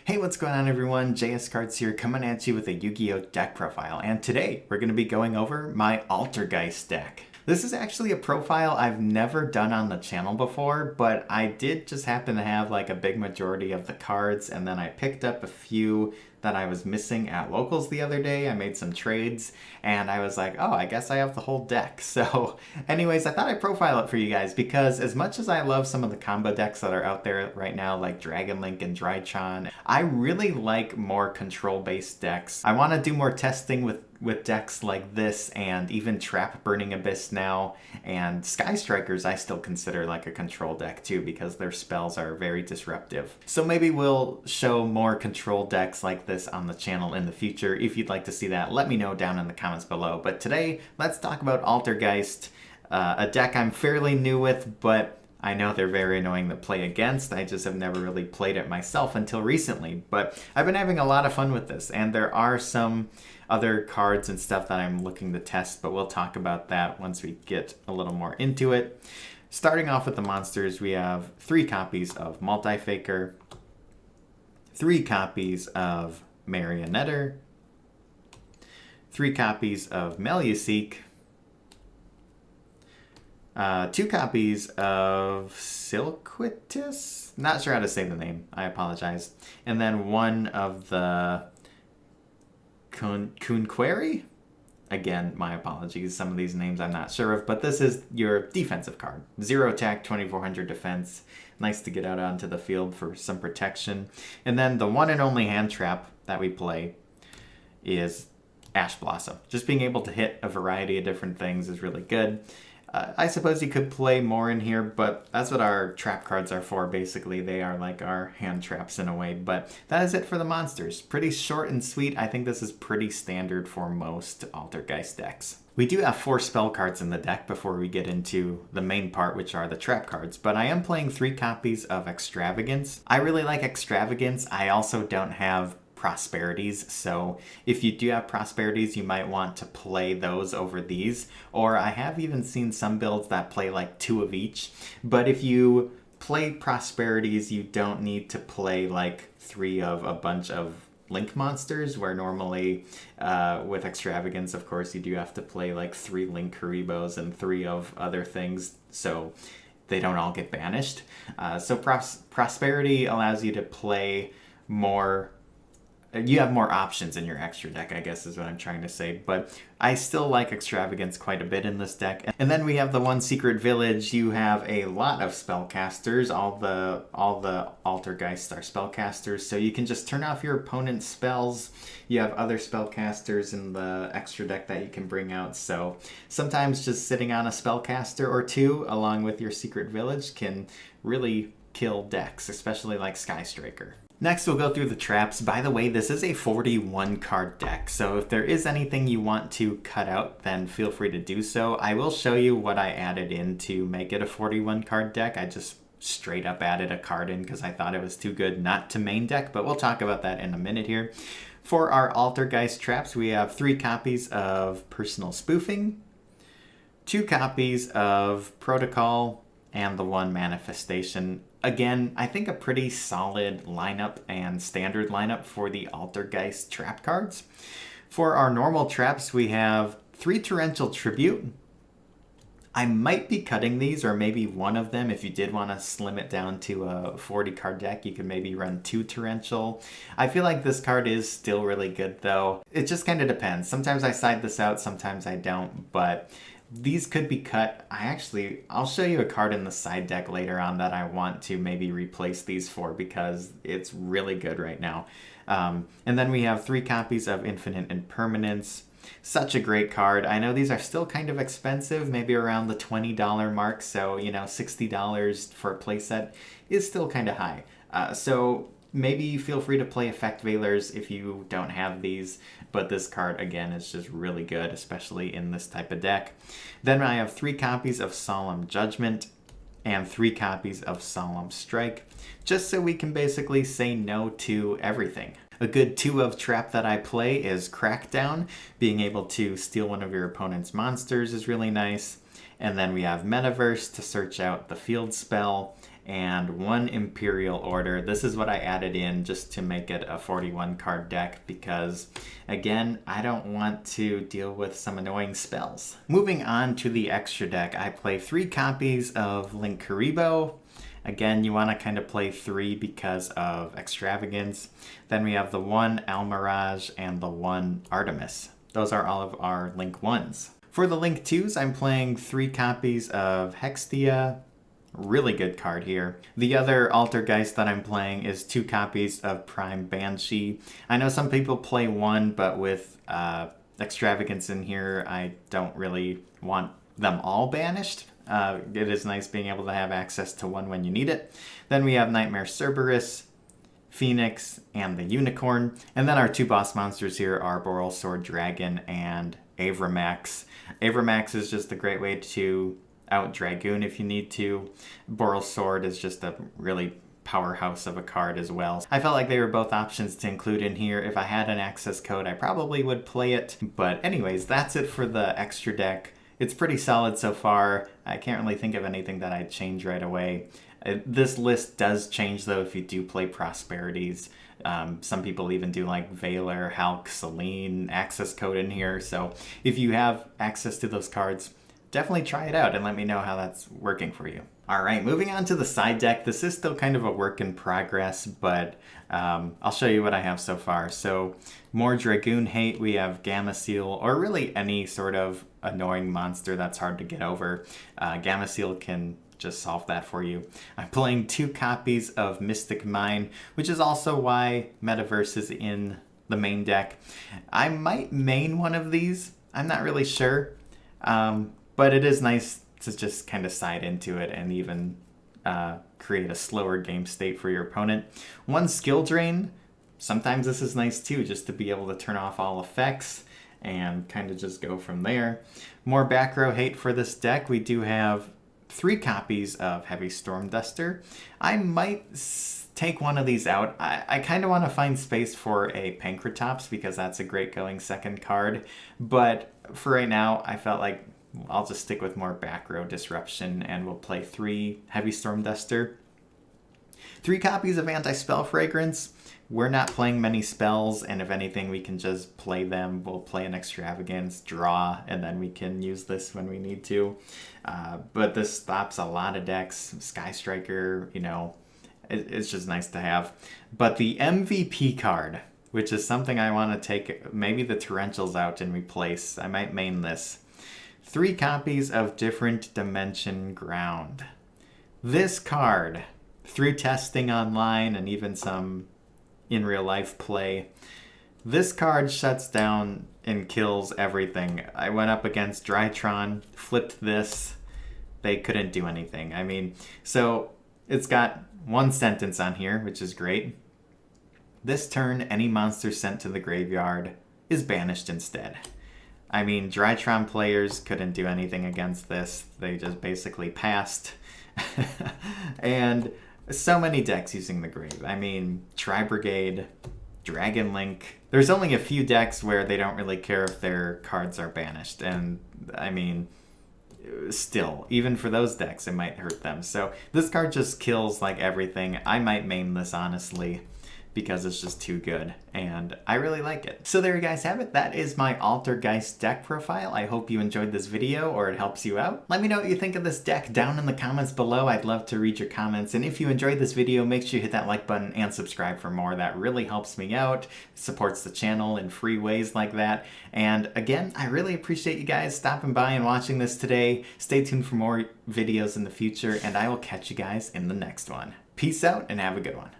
Hey, what's going on everyone? JS Cards here coming at you with a Yu-Gi-Oh! Deck profile, and today we're going to be going over my Altergeist deck. This is actually a profile I've never done on the channel before, but I did just happen to have like a big majority of the cards, and then I picked up a few that I was missing at locals the other day. I made some trades, and I was like, oh, I guess I have the whole deck. So anyways, I thought I'd profile it for you guys, because as much as I love some of the combo decks that are out there right now, like Dragon Link and Drytron, I really like more control-based decks. I want to do more testing with decks like this, and even Trap Burning Abyss now, and Sky Strikers I still consider like a control deck too, because their spells are very disruptive. So maybe we'll show more control decks like this on the channel in the future. If you'd like to see that, let me know down in the comments below. But today, let's talk about Altergeist, a deck I'm fairly new with, but I know they're very annoying to play against. I just have never really played it myself until recently, but I've been having a lot of fun with this, and there are some other cards and stuff that I'm looking to test, but we'll talk about that once we get a little more into it. Starting off with the monsters, we have 3 copies of Multi-Faker, 3 copies of Marionetter, 3 copies of Meluseek, 2 copies of Silquitus? Not sure how to say the name. I apologize. And then 1 of the Kunqueri? Again, my apologies. Some of these names I'm not sure of, but this is your defensive card. 0 attack, 2400 defense. Nice to get out onto the field for some protection. And then the one and only hand trap that we play is Ash Blossom. Just being able to hit a variety of different things is really good. I suppose you could play more in here, but that's what our trap cards are for, basically. They are like our hand traps in a way, but that is it for the monsters. Pretty short and sweet. I think this is pretty standard for most Altergeist decks. We do have 4 spell cards in the deck before we get into the main part, which are the trap cards, but I am playing 3 copies of Extravagance. I really like Extravagance. I also don't have Prosperities, so if you do have Prosperities, you might want to play those over these, or I have even seen some builds that play like 2 of each. But if you play Prosperities, you don't need to play like 3 of a bunch of Link monsters, where normally with Extravagance, of course, you do have to play like 3 Link Haribos and 3 of other things, so they don't all get banished. So Prosperity allows you to play more. You have more options in your extra deck, I guess is what I'm trying to say. But I still like Extravagance quite a bit in this deck. And then we have the one Secret Village. You have a lot of spellcasters. All the Altergeists are spellcasters, so you can just turn off your opponent's spells. You have other spellcasters in the extra deck that you can bring out. So sometimes just sitting on a spellcaster or 2 along with your Secret Village can really kill decks, especially like Sky Striker. Next, we'll go through the traps. By the way, this is a 41 card deck, so if there is anything you want to cut out, then feel free to do so. I will show you what I added in to make it a 41 card deck. I just straight up added a card in because I thought it was too good not to main deck, but we'll talk about that in a minute here. For our Altergeist traps, we have 3 copies of Personal Spoofing, 2 copies of Protocol, and the 1 Manifestation. Again, I think a pretty solid lineup and standard lineup for the Altergeist trap cards. For our normal traps, we have 3 Torrential Tribute. I might be cutting these, or maybe one of them. If you did want to slim it down to a 40 card deck, you could maybe run 2 Torrential. I feel like this card is still really good though. It just kind of depends. Sometimes I side this out, sometimes I don't, but these could be cut. I'll show you a card in the side deck later on that I want to maybe replace these for, because it's really good right now. And then we have 3 copies of Infinite Impermanence. Such a great card. I know these are still kind of expensive, maybe around the $20 mark, so you know, $60 for a playset is still kind of high. So maybe feel free to play Effect Veilers if you don't have these, but this card, again, is just really good, especially in this type of deck. Then I have 3 copies of Solemn Judgment and 3 copies of Solemn Strike, just so we can basically say no to everything. A good 2 of trap that I play is Crackdown. Being able to steal one of your opponent's monsters is really nice. And then we have Metaverse to search out the field spell, and 1 Imperial Order. This is what I added in just to make it a 41 card deck because, again, I don't want to deal with some annoying spells. Moving on to the extra deck, I play 3 copies of Link Kuriboh. Again, you want to kind of play 3 because of extravagance. Then we have the 1 Almirage and the 1 Artemis. Those are all of our Link 1s. For the Link 2s, I'm playing 3 copies of Hextia. Really good card here. The other Altergeist that I'm playing is 2 copies of Prime Banshee. I know some people play 1, but with extravagance in here, I don't really want them all banished. It is nice being able to have access to 1 when you need it. Then we have Nightmare Cerberus, Phoenix, and the Unicorn. And then our 2 boss monsters here are Boral Sword Dragon and Avramax. Avramax is just a great way to out Dragoon if you need to. Boral Sword is just a really powerhouse of a card as well. I felt like they were both options to include in here. If I had an access code, I probably would play it. But anyways, that's it for the extra deck. It's pretty solid so far. I can't really think of anything that I'd change right away. This list does change though if you do play Prosperities. Some people even do like Valor, Hulk, Selene, access code in here. So if you have access to those cards, definitely try it out and let me know how that's working for you. All right, moving on to the side deck. This is still kind of a work in progress, but I'll show you what I have so far. So more Dragoon hate. We have Gamma Seal, or really any sort of annoying monster that's hard to get over. Gamma Seal can just solve that for you. I'm playing 2 copies of Mystic Mine, which is also why Metaverse is in the main deck. I might main one of these. I'm not really sure. But it is nice to just kind of side into it and even create a slower game state for your opponent. 1 skill drain. Sometimes this is nice too, just to be able to turn off all effects and kind of just go from there. More back row hate for this deck. We do have 3 copies of Heavy Storm Duster. I might take one of these out. I kind of want to find space for a Pankratops because that's a great going second card. But for right now, I felt like I'll just stick with more back row disruption and we'll play 3 Heavy Storm Duster. 3 copies of Anti-Spell Fragrance. We're not playing many spells, and if anything, we can just play them. We'll play an Extravagance, draw, and then we can use this when we need to. But this stops a lot of decks. Sky Striker, you know, it's just nice to have. But the MVP card, which is something I want to take maybe the Torrentials out and replace. I might main this. 3 copies of Different Dimension Ground. This card, through testing online and even some in real life play, this card shuts down and kills everything. I went up against Drytron, flipped this, they couldn't do anything. I mean, so it's got 1 sentence on here, which is great. This turn, any monster sent to the graveyard is banished instead. I mean, Drytron players couldn't do anything against this. They just basically passed. And so many decks using the grave. I mean, Tri-Brigade, Dragon Link. There's only a few decks where they don't really care if their cards are banished. And, I mean, still, even for those decks, it might hurt them. So this card just kills, like, everything. I might main this, honestly, because it's just too good, and I really like it. So there you guys have it. That is my Altergeist deck profile. I hope you enjoyed this video or it helps you out. Let me know what you think of this deck down in the comments below. I'd love to read your comments, and if you enjoyed this video, make sure you hit that like button and subscribe for more. That really helps me out, supports the channel in free ways like that. And again, I really appreciate you guys stopping by and watching this today. Stay tuned for more videos in the future, and I will catch you guys in the next one. Peace out and have a good one.